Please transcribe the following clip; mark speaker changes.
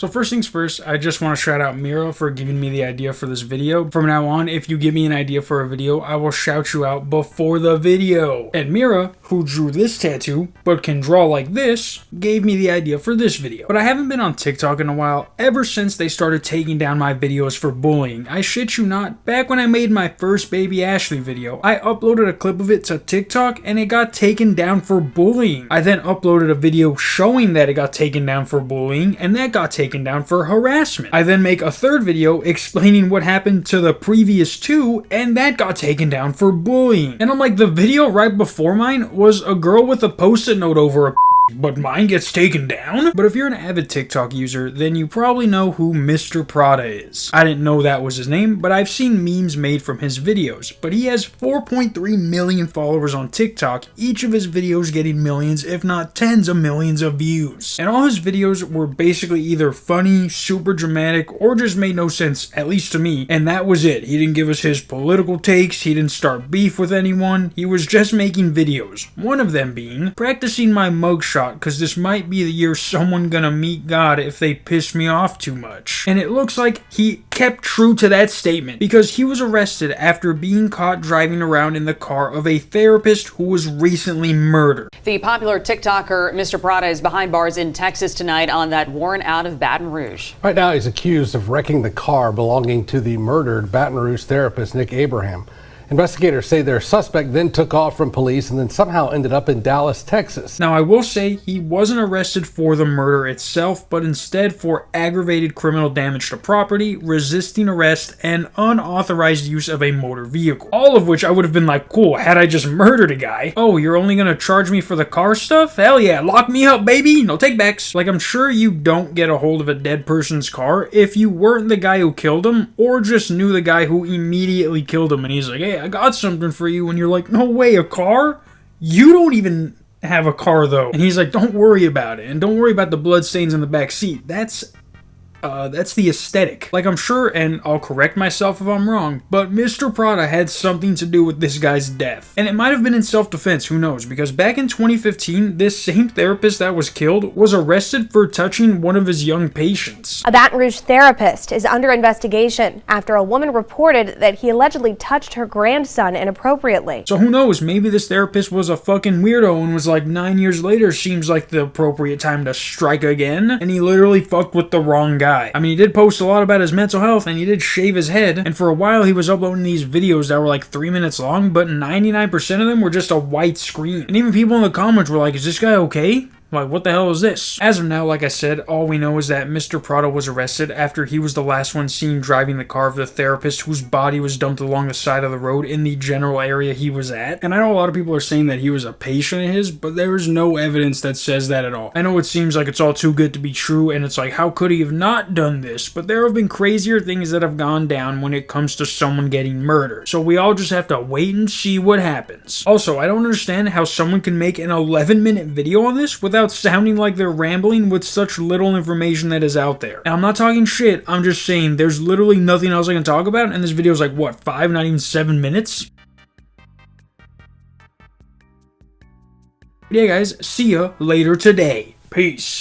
Speaker 1: So first things first, I just want to shout out Mira for giving me the idea for this video. From now on, if you give me an idea for a video, I will shout you out before the video. And Mira, who drew this tattoo, but can draw like this, gave me the idea for this video. But I haven't been on TikTok in a while, ever since they started taking down my videos for bullying. I shit you not, back when I made my first Baby Ashley video, I uploaded a clip of it to TikTok and it got taken down for bullying. I then uploaded a video showing that it got taken down for bullying, and that got taken down for harassment. I then make a third video explaining what happened to the previous two, and that got taken down for bullying. And I'm like, the video right before mine was a girl with a post-it note over a but mine gets taken down? But if you're an avid TikTok user, then you probably know who Mr. Prada is. I didn't know that was his name, but I've seen memes made from his videos. But he has 4.3 million followers on TikTok, each of his videos getting millions, if not tens of millions of views. And all his videos were basically either funny, super dramatic, or just made no sense, at least to me, and that was it. He didn't give us his political takes, he didn't start beef with anyone, he was just making videos. One of them being, practicing my mugshot, because this might be the year someone gonna meet God if they piss me off too much. And it looks like he kept true to that statement, because he was arrested after being caught driving around in the car of a therapist who was recently murdered.
Speaker 2: The popular TikToker Mr. Prada is behind bars in Texas tonight on that warrant out of Baton Rouge.
Speaker 3: Right now he's accused of wrecking the car belonging to the murdered Baton Rouge therapist Nick Abraham. Investigators say their suspect then took off from police and then somehow ended up in Dallas, Texas.
Speaker 1: Now, I will say he wasn't arrested for the murder itself, but instead for aggravated criminal damage to property, resisting arrest, and unauthorized use of a motor vehicle. All of which I would have been like, cool, had I just murdered a guy. Oh, you're only gonna charge me for the car stuff? Hell yeah, lock me up, baby, no takebacks. Like, I'm sure you don't get a hold of a dead person's car if you weren't the guy who killed him, or just knew the guy who immediately killed him and he's like, hey, I got something for you, and you're like, no way, a car? You don't even have a car though. And he's like, don't worry about it, and don't worry about the blood stains in the back seat. That's the aesthetic. Like, I'm sure, and I'll correct myself if I'm wrong, but Mr. Prada had something to do with this guy's death. And it might have been in self-defense, who knows, because back in 2015, this same therapist that was killed was arrested for touching one of his young patients.
Speaker 4: A Baton Rouge therapist is under investigation after a woman reported that he allegedly touched her grandson inappropriately.
Speaker 1: So who knows, maybe this therapist was a fucking weirdo and was like, 9 years later seems like the appropriate time to strike again, and he literally fucked with the wrong guy. I mean, he did post a lot about his mental health, and he did shave his head, and for a while he was uploading these videos that were like 3 minutes long, but 99% of them were just a white screen. And even people in the comments were like, is this guy okay? Like, what the hell is this? As of now, like I said, all we know is that Mr. Prada was arrested after he was the last one seen driving the car of the therapist whose body was dumped along the side of the road in the general area he was at. And I know a lot of people are saying that he was a patient of his, but there is no evidence that says that at all. I know it seems like it's all too good to be true, and it's like, how could he have not done this? But there have been crazier things that have gone down when it comes to someone getting murdered. So we all just have to wait and see what happens. Also, I don't understand how someone can make an 11-minute video on this without sounding like they're rambling with such little information that is out there. And I'm not talking shit, I'm just saying there's literally nothing else I can talk about, and this video is like, what, 5, not even 7 minutes? But yeah guys, see ya later today. Peace.